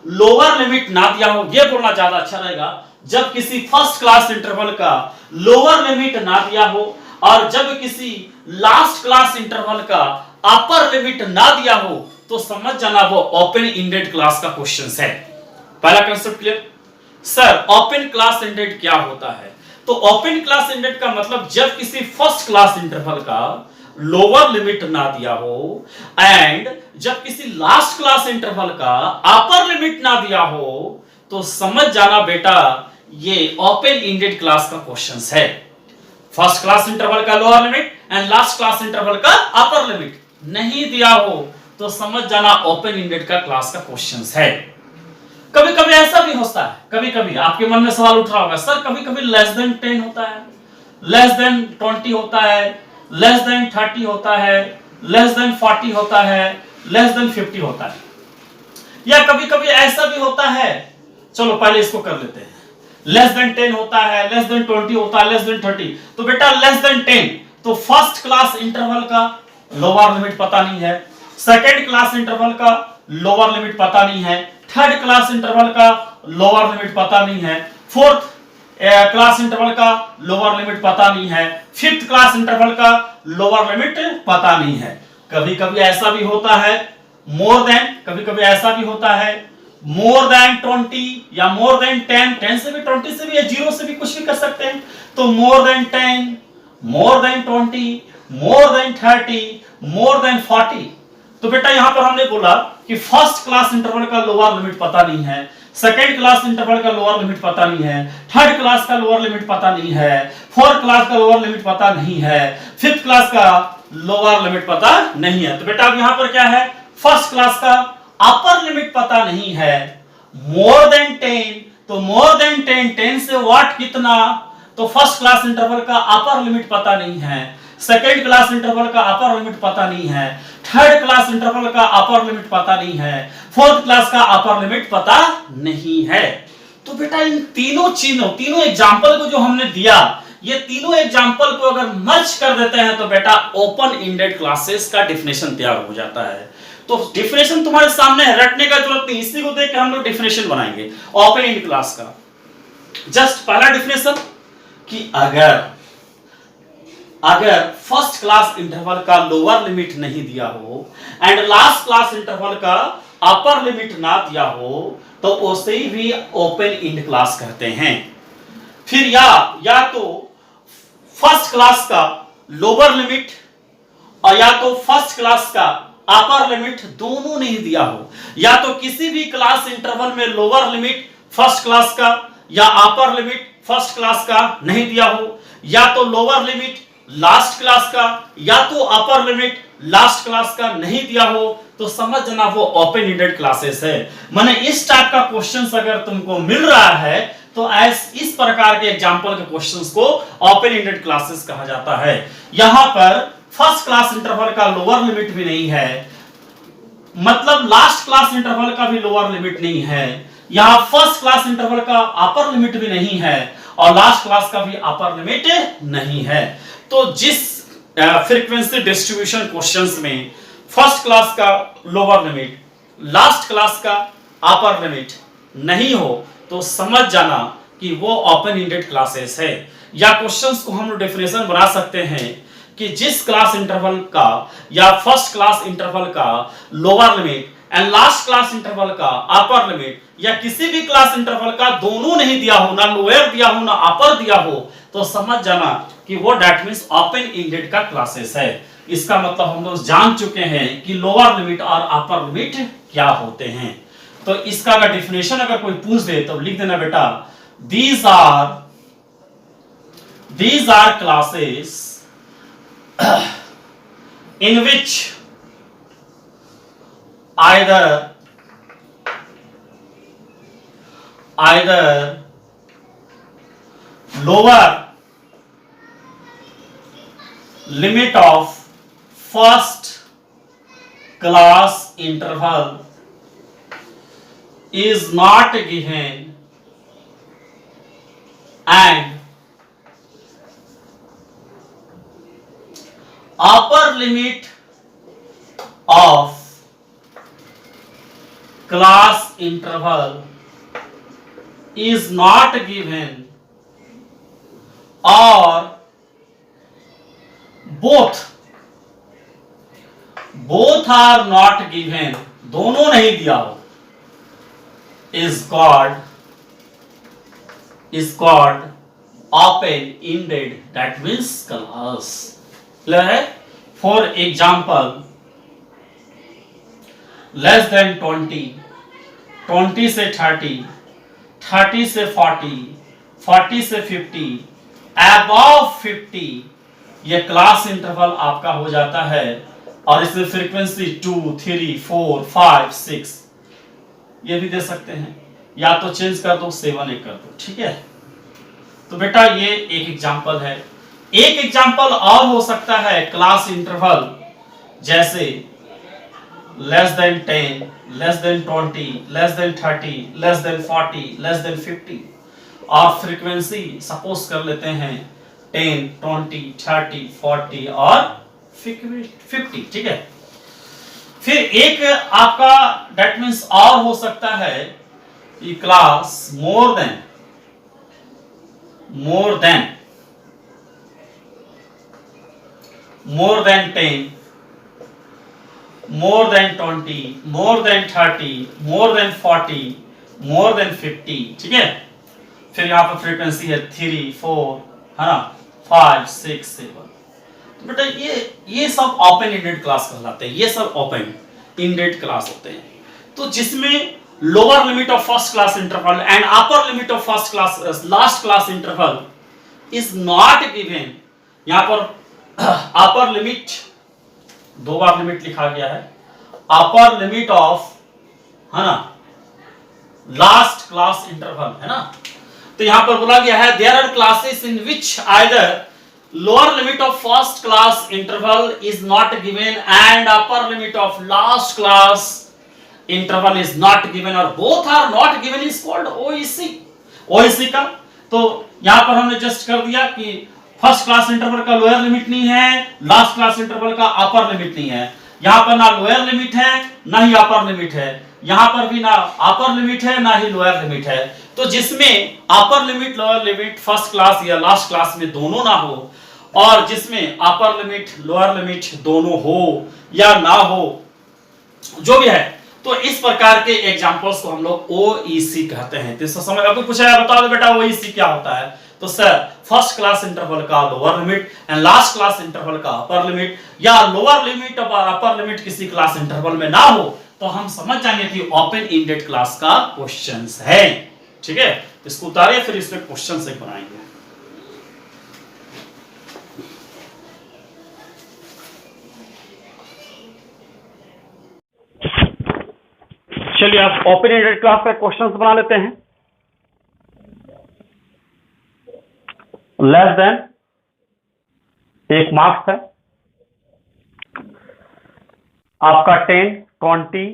लोअर लिमिट ना दिया हो, यह बोलना ज्यादा अच्छा रहेगा, जब किसी फर्स्ट क्लास इंटरवल का लोअर लिमिट ना दिया हो और जब किसी लास्ट क्लास इंटरवल का अपर लिमिट ना दिया हो, तो समझ जाना वो ओपन इंडेड क्लास का क्वेश्चन है। पहला concept clear? Sir open class ended क्या होता है? तो ओपन क्लास इंडेड का मतलब जब किसी फर्स्ट क्लास इंटरवल का लोअर लिमिट ना दिया हो एंड जब किसी लास्ट क्लास इंटरवल का अपर लिमिट ना दिया हो, तो समझ जाना बेटा ये ओपन इंडेड क्लास का क्वेश्चन है। फर्स्ट क्लास इंटरवल का lower limit and last class interval का अपर लिमिट नहीं दिया हो, तो समझ जाना ओपन इंडेड का क्लास का क्वेश्चन है। कभी कभी ऐसा भी होता है, कभी कभी आपके मन में सवाल उठ रहा होगा, सर कभी कभी लेस देन 10 होता है, लेस देन 20 होता है, लेस देन 30 होता है, लेस देन 40 होता है, लेस देन 50 होता है, या कभी कभी ऐसा भी होता है, चलो पहले इसको कर लेते हैं, लेस देन 10 होता है, लेस देन 20 होता है, लेस देन 30। तो बेटा लेस देन 10 तो फर्स्ट क्लास इंटरवल का लोअर लिमिट पता नहीं है, सेकेंड क्लास इंटरवल का लोअर लिमिट पता नहीं है, थर्ड क्लास इंटरवल का लोअर लिमिट पता नहीं है, फोर्थ क्लास इंटरवल का लोअर लिमिट पता नहीं है, फिफ्थ क्लास इंटरवल का लोअर लिमिट पता नहीं है। कभी कभी ऐसा भी होता है मोर देन, कभी कभी ऐसा भी होता है मोर देन 20 या मोर देन 10, 10 से भी 20 से भी या 0 से भी कुछ भी कर सकते हैं। तो more than 10, more than 20, more than 30, more than 40। तो बेटा यहां पर हमने बोला कि फर्स्ट क्लास इंटरवल का लोअर लिमिट पता नहीं है, सेकेंड क्लास इंटरवल का लोअर लिमिट पता नहीं है, थर्ड क्लास का लोअर लिमिट पता नहीं है, फोर्थ क्लास का लोअर लिमिट पता नहीं है, फिफ्थ क्लास का लोअर लिमिट पता नहीं है। तो बेटा अब यहां पर क्या है, फर्स्ट क्लास का अपर लिमिट पता नहीं है, मोर देन 10, तो मोर देन 10, 10 से व्हाट कितना, तो फर्स्ट क्लास इंटरवल का अपर लिमिट पता नहीं है, सेकेंड क्लास इंटरवल का अपर लिमिट पता नहीं है, थर्ड क्लास इंटरवल का अपर लिमिट पता नहीं है, फोर्थ क्लास का अपर लिमिट पता नहीं है। तो बेटा इन तीनों एग्जांपल को जो हमने दिया, ये तीनों एग्जांपल को अगर मर्ज कर देते हैं तो बेटा ओपन एंडेड क्लासेस का डेफिनेशन तैयार हो जाता है। तो डेफिनेशन तुम्हारे सामने है, रटने का जरूरत नहीं, इसी को देख के हम लोग डेफिनेशन बनाएंगे ओपन एंड क्लास का। जस्ट पहला डेफिनेशन कि अगर फर्स्ट क्लास इंटरवल का लोअर लिमिट नहीं दिया हो एंड लास्ट क्लास इंटरवल का अपर लिमिट ना दिया हो तो उसे भी ओपन एंड क्लास कहते हैं। फिर या तो फर्स्ट क्लास का लोअर लिमिट और या तो फर्स्ट क्लास का अपर लिमिट दोनों नहीं दिया हो, या तो किसी भी क्लास इंटरवल में लोअर लिमिट फर्स्ट क्लास का या अपर लिमिट फर्स्ट क्लास का नहीं दिया हो, या तो लोअर लिमिट लास्ट क्लास का या तो अपर लिमिट लास्ट क्लास का नहीं दिया हो, तो समझ जाना वो ओपन एंडेड क्लासेस है। माने इस टाइप का क्वेश्चंस अगर तुमको मिल रहा है तो इस प्रकार के एग्जांपल के क्वेश्चंस को ओपन एंडेड क्लासेस कहा जाता है। यहां पर फर्स्ट क्लास इंटरवल का लोअर लिमिट भी नहीं है, मतलब लास्ट क्लास इंटरवल का भी लोअर लिमिट नहीं है, यहां फर्स्ट क्लास इंटरवल का अपर लिमिट भी नहीं है और लास्ट क्लास का भी अपर लिमिट नहीं है। तो जिस फ्रीक्वेंसी डिस्ट्रीब्यूशन क्वेश्चंस में फर्स्ट क्लास का लोअर लिमिट लास्ट क्लास का अपर लिमिट नहीं हो तो समझ जाना कि वो ओपन एंडेड क्लासेस है। या क्वेश्चंस को हम लोग डेफिनेशन बना सकते हैं कि जिस क्लास इंटरवल का या फर्स्ट क्लास इंटरवल का lower limit and last class interval का अपर लिमिट या किसी भी क्लास इंटरवल का दोनों नहीं दिया हो, ना लोअर दिया हो ना अपर दिया हो, तो समझ जाना कि वो दैट मींस ओपन एंडेड का क्लासेस है। इसका मतलब हम लोग जान चुके हैं कि लोअर लिमिट और अपर लिमिट क्या होते हैं। तो इसका अगर डेफिनेशन अगर कोई पूछ दे तो लिख देना बेटा, these are classes in which either lower limit of first class interval is not given and upper limit of class interval is not given or both are not given, दोनों नहीं दिया हो, is called open ended, that means class. For example, less than 20, 20 से 30, 30 से 40, 40 से 50, above 50, ये class interval आपका हो जाता है और इसमें फ्रीक्वेंसी 2, 3, 4, 5, 6 ये भी दे सकते हैं, या तो चेंज कर दो 7 एक कर दो, ठीक है। तो बेटा ये एक एग्जांपल है। एक एग्जांपल और हो सकता है क्लास इंटरवल जैसे less than 10, less than 20, less than 30, less than 40, less than 50 और फ्रीक्वेंसी सपोज कर लेते हैं 10, 20, 30, 40 और 50, ठीक है। फिर एक आपका डेट मीन्स और हो सकता है कि class more than 10, more than 20, more than 30, more than 40, more than 50, ठीक है। फिर यहाँ पर फ्रीक्वेंसी है 3, 4, है ना, 5, 6, 7। तो बेटा ये सब ओपन इंडेड क्लास कहलाते हैं, ये सब ओपन इंडेड क्लास होते हैं। तो जिसमें lower limit of first class interval and upper limit of first class last class interval is not given. यहां पर अपर लिमिट, दो बार लिमिट लिखा गया है, अपर लिमिट ऑफ, है ना, लास्ट क्लास इंटरवल, है ना। तो यहां पर बोला गया है there are classes in which either lower limit of first class interval is not given and upper limit of last class interval is not given or both are not given is called OEC। OEC का तो यहां पर हमने just कर दिया कि first class interval का lower limit नहीं है, लास्ट क्लास इंटरवल का अपर लिमिट नहीं है। यहां पर ना लोअर लिमिट है ना ही अपर लिमिट है, यहां पर भी ना अपर लिमिट है ना ही लोअर लिमिट है। तो जिसमें upper limit lower limit first class या लास्ट क्लास में दोनों ना हो, और जिसमें अपर लिमिट लोअर लिमिट दोनों हो या ना हो, जो भी है, तो इस प्रकार के एग्जांपल्स को हम लोग ओईसी कहते हैं। तो समझ आपको पूछा है, बता दो बेटा ओईसी क्या होता है। तो सर फर्स्ट क्लास इंटरवल का lower limit and last class interval का अपर लिमिट, या लोअर लिमिट और अपर लिमिट किसी क्लास इंटरवल में ना हो, तो हम समझ जाएंगे कि ओपन इंडेड क्लास का क्वेश्चंस है। ठीक है, इसको उतारिए, फिर इसमें क्वेश्चन से बनाएंगे। चलिए आप ओपन एंडेड क्लास का क्वेश्चंस बना लेते हैं। लेस देन 1 मार्क्स है आपका 10, 20,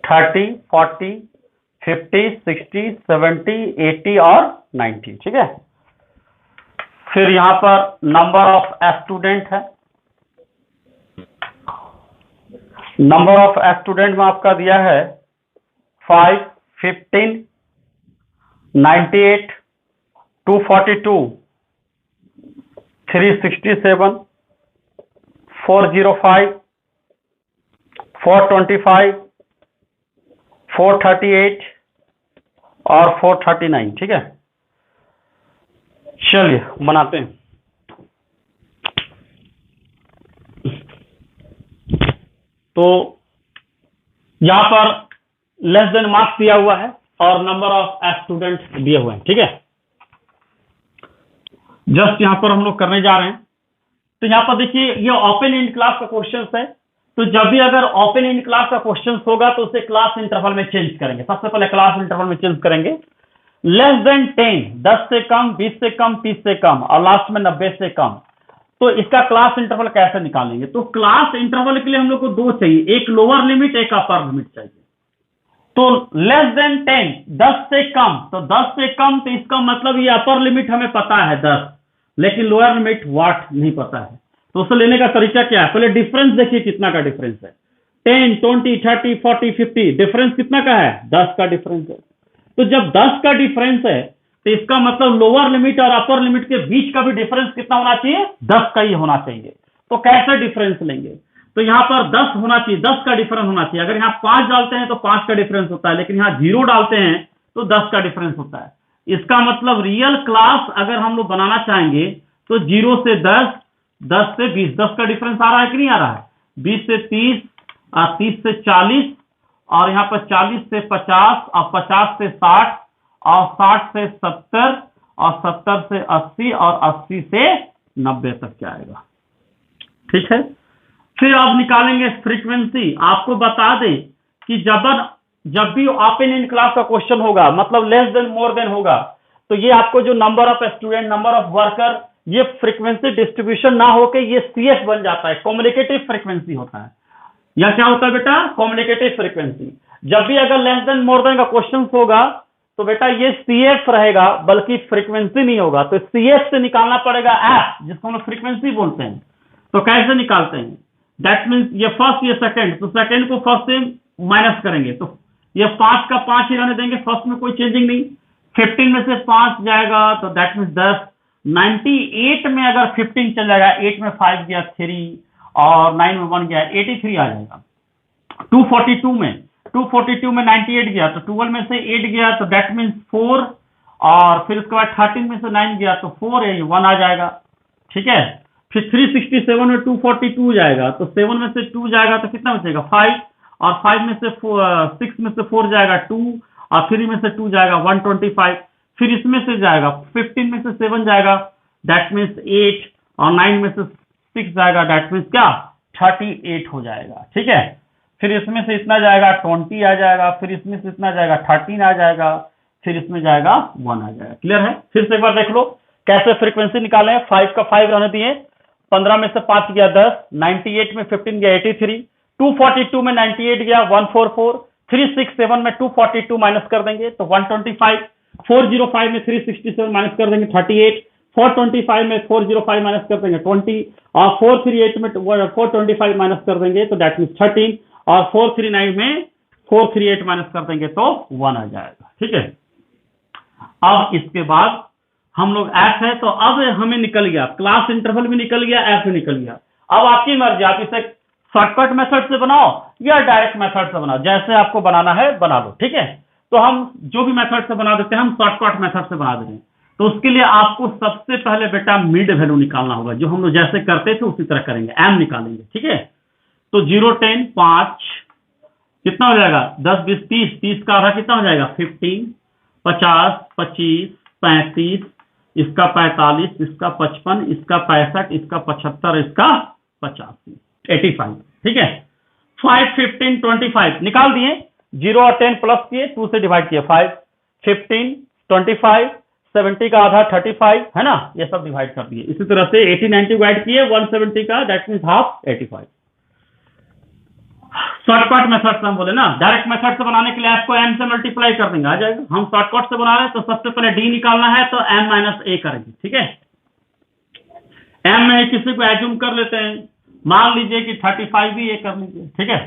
30, 40, 50, 60, 70, 80 और 90। ठीक है, फिर यहां पर नंबर ऑफ स्टूडेंट है, नंबर ऑफ स्टूडेंट में आपका दिया है 5, 15, 98, 242, 367, 405, 425, 438 और 439। ठीक है, चलिए बनाते हैं। तो यहां पर लेस देन मार्क्स दिया हुआ है और नंबर ऑफ स्टूडेंट दिए हुए हैं। ठीक है, जस्ट यहां पर हम लोग करने जा रहे हैं। तो यहां पर देखिए ये ओपन एंड क्लास का क्वेश्चन है। तो जब भी अगर ओपन एंड क्लास का क्वेश्चन होगा तो उसे क्लास इंटरवल में चेंज करेंगे। सबसे पहले क्लास इंटरवल में चेंज करेंगे। लेस देन 10, 10 से कम, 20 से कम, 30 से कम और लास्ट में 90 से कम। तो इसका क्लास इंटरवल कैसे निकालेंगे? तो क्लास इंटरवल के लिए हम लोग को दो चाहिए, एक लोअर लिमिट एक अपर लिमिट चाहिए। तो लेस देन 10, 10 से कम, तो 10 से कम, तो इसका मतलब ये अपर लिमिट हमें पता है 10, लेकिन लोअर लिमिट व्हाट नहीं पता है। तो उसे लेने का तरीका क्या है? पहले डिफरेंस देखिए कितना का डिफरेंस है। 10, 20, 30, 40, 50, डिफरेंस कितना का है? 10 का डिफरेंस है। तो जब 10 का डिफरेंस है तो इसका मतलब लोअर लिमिट और अपर लिमिट के बीच का भी डिफरेंस कितना होना चाहिए? 10 का ही होना चाहिए। तो कैसे डिफरेंस लेंगे? तो यहां पर 10 होना चाहिए, 10 का डिफरेंस होना चाहिए। अगर यहां 5 डालते हैं तो 5 का डिफरेंस होता है, लेकिन यहां 0 डालते हैं तो 10 का डिफरेंस होता है। इसका मतलब रियल क्लास अगर हम लोग बनाना चाहेंगे तो 0 से 10, 10 से 20, 10 का डिफरेंस आ रहा है कि नहीं आ रहा है? 20 से 30 और 30 से 40 और यहाँ पर 40 से 50 और 50 से 60 और 60 से 70 और 70 से 80 और 80 से 90 तक क्या आएगा। ठीक है, फिर आप निकालेंगे फ्रीक्वेंसी। आपको बता दें कि जब भी ओपन एंड क्लास का क्वेश्चन होगा, मतलब लेस देन मोर देन होगा, तो ये आपको जो number of student, number of worker, ये फ्रीक्वेंसी डिस्ट्रीब्यूशन ना होके ये सीएफ बन जाता है, कम्युनिकेटिव फ्रीक्वेंसी होता है। या क्या होता है बेटा? Communicative frequency. जब भी अगर लेस देन मोर देन का क्वेश्चन होगा तो बेटा ये सीएफ रहेगा, बल्कि फ्रीक्वेंसी नहीं होगा। तो सीएफ से निकालना पड़ेगा एफ, जिसको हम लोग फ्रीक्वेंसी बोलते हैं। तो कैसे निकालते हैं? दैट मीन्स ये फर्स्ट ये सेकंड, तो सेकंड को फर्स्ट से माइनस करेंगे, तो ये 5 का 5 ही रहने देंगे, फर्स्ट में कोई चेंजिंग नहीं। 15 में से 5 जाएगा तो दैट मीन्स 10। 98 में अगर 15 चल जाएगा, 8 में 5 गया 3 और 9 में 1 गया 83 आ जाएगा। 242 में 98 गया तो 12 में से 8 गया तो दैट मीन्स 4, और फिर उसके बाद 13 में से 9 गया तो 4 है, 1 आ जाएगा। ठीक है, फिर 367 में 242 जाएगा तो 7 में से 2 जाएगा तो कितना बचेगा 5, और 5 में से 6 में से 4 जाएगा 2, और 3 में से 2 जाएगा 125। फिर इसमें से जाएगा 15 में से 7 जाएगा दैट मीन्स 8, और 9 में से 6 जाएगा दैट मीन्स क्या 38 हो जाएगा। ठीक है, फिर इसमें से इतना जाएगा 20 आ जाएगा, फिर इसमें से इतना जाएगा 13 आ जाएगा, फिर इसमें जाएगा 1 आ जाएगा। क्लियर है? फिर से एक बार देख लो कैसे फ्रीक्वेंसी निकाले। 5 का 5 रहने दिए, 15 में से 5 गया 10, 98 में 15 गया 83, 242 में 98 गया 144, 367 में 242 माइनस कर देंगे तो 125, 405 में 367 माइनस कर देंगे 38, 425 में 405 माइनस कर देंगे 20, और 438 में 425 माइनस कर देंगे तो दैट मीन्स 13, और 439 में 438 माइनस कर देंगे तो 1 आ जाएगा। ठीक है, अब इसके बाद हम लोग एफ है, तो अब हमें निकल गया क्लास इंटरवल भी निकल गया, एफ भी निकल गया। अब आपकी मर्जी, आप इसे शॉर्टकट मेथड से बनाओ या डायरेक्ट मेथड से बनाओ, जैसे आपको बनाना है बना लो। ठीक है, तो हम जो भी मेथड से बना देते हैं, हम शॉर्टकट मेथड से बना दे रहे हैं। तो उसके लिए आपको सबसे पहले बेटा मिड वैल्यू निकालना होगा, जो हम लोग जैसे करते थे उसी तरह करेंगे, एम निकालेंगे। ठीक है, तो 0 10 5 कितना हो जाएगा 10 20 30, 30 का आधा कितना हो जाएगा 15, 50 25 35, इसका 45, इसका 55, इसका 65, इसका 75, इसका 85, 85। ठीक है, 5 15 25 निकाल दिए, 0 और 10 प्लस किए, 2 से डिवाइड किए, 5 15 25, 70 का आधा 35 है ना, ये सब डिवाइड कर दिए। इसी तरह से 80 90 डिवाइड किए, 170 का that means half 85। Shortcut method से हम बोले ना, डायरेक्ट मेथड से बनाने के लिए आपको m से मल्टीप्लाई कर देंगे, आ जाएगा। हम शॉर्टकट से बना रहे हैं तो सबसे पहले d निकालना है तो m माइनस a करेंगे। ठीक है, m में किसी को एज्यूम कर लेते हैं, मान लीजिए कि 35 भी a कर लीजिए। ठीक है,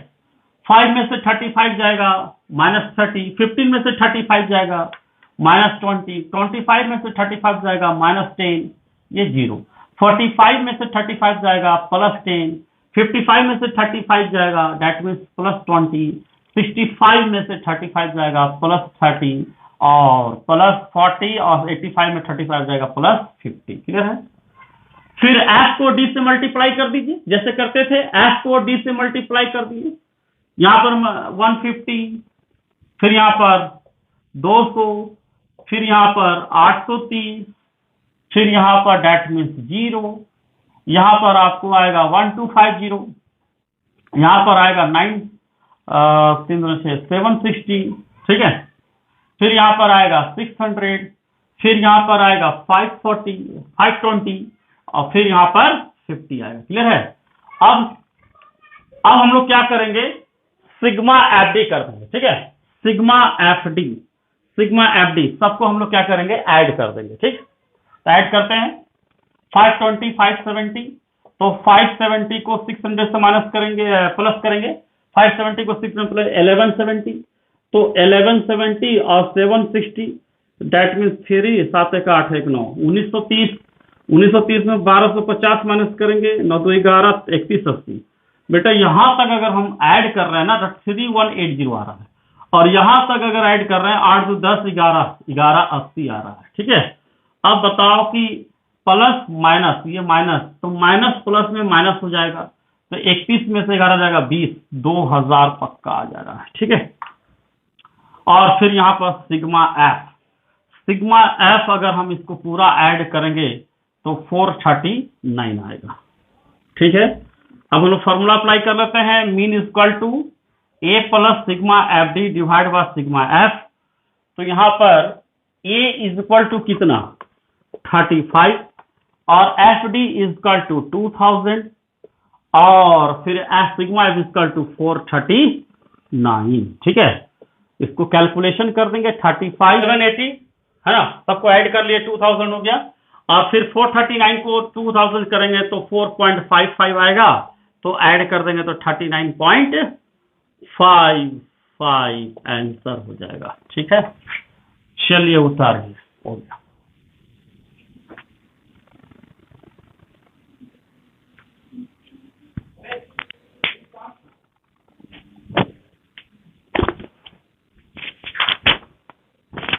5 में से 35 जाएगा -30, 15 में से 35 जाएगा -20, 25 में से 35 जाएगा -10, ये 0, 45 में से 35 जाएगा +10, 55 में से 35 जाएगा दैट मीन्स +20, 65 में से 35 जाएगा +30, और +40, और 85 में 35 जाएगा +50। क्लियर है? फिर f को d से मल्टीप्लाई कर दीजिए, जैसे करते थे, f को d से मल्टीप्लाई कर दीजिए। यहां पर 150, फिर यहां पर 200, फिर यहां पर 830, फिर यहां पर दैट मीन्स 0, यहां पर आपको आएगा 1250, यहां पर आएगा 760। ठीक है, फिर यहां पर आएगा 600, फिर यहां पर आएगा 540 520, और फिर यहां पर 50 आएगा। क्लियर है? अब हम लोग क्या करेंगे, सिग्मा एफ डी कर देंगे। ठीक है, सिग्मा एफ डी सबको हम लोग क्या करेंगे, ऐड कर देंगे। ठीक, तो ऐड करते हैं 520 570, तो 570 को 600 से माइनस करेंगे, प्लस करेंगे, 570 को 600 प्लस 1170, तो 1170 और 760 दैट मीन्स 3 7 1 8 1 9 1930 में 1250 माइनस करेंगे, 9 2 11 31 80। बेटा यहां तक अगर हम ऐड कर रहे हैं ना तो 3180 आ रहा है, और यहां तक अगर ऐड कर रहे हैं 8 2 10 11 80 आ रहा है। ठीक है, अब बताओ कि प्लस माइनस, ये माइनस, तो माइनस प्लस में माइनस हो जाएगा, तो 31 में से 11 जाएगा 20, 2000 पक्का आ जा रहा है। ठीक है, और फिर यहां पर सिग्मा एफ अगर हम इसको पूरा ऐड करेंगे तो 439 आएगा। ठीक है, अब हम लोग फॉर्मूला अप्लाई कर लेते हैं, mean equal to a plus sigma F D divide by sigma F. तो यहां पर a इज इक्वल टू कितना 35, और F D is equal to 2000, और फिर सिग्मा इज इक्वल टू 439। ठीक है, इसको कैलकुलेशन कर देंगे, 35 780 है ना, सबको ऐड कर लिए 2000 हो गया, और फिर 439 को 2000 करेंगे तो 4.55 आएगा, तो ऐड कर देंगे तो 39.55 आंसर हो जाएगा। ठीक है, चलिए उतारिए, हो गया।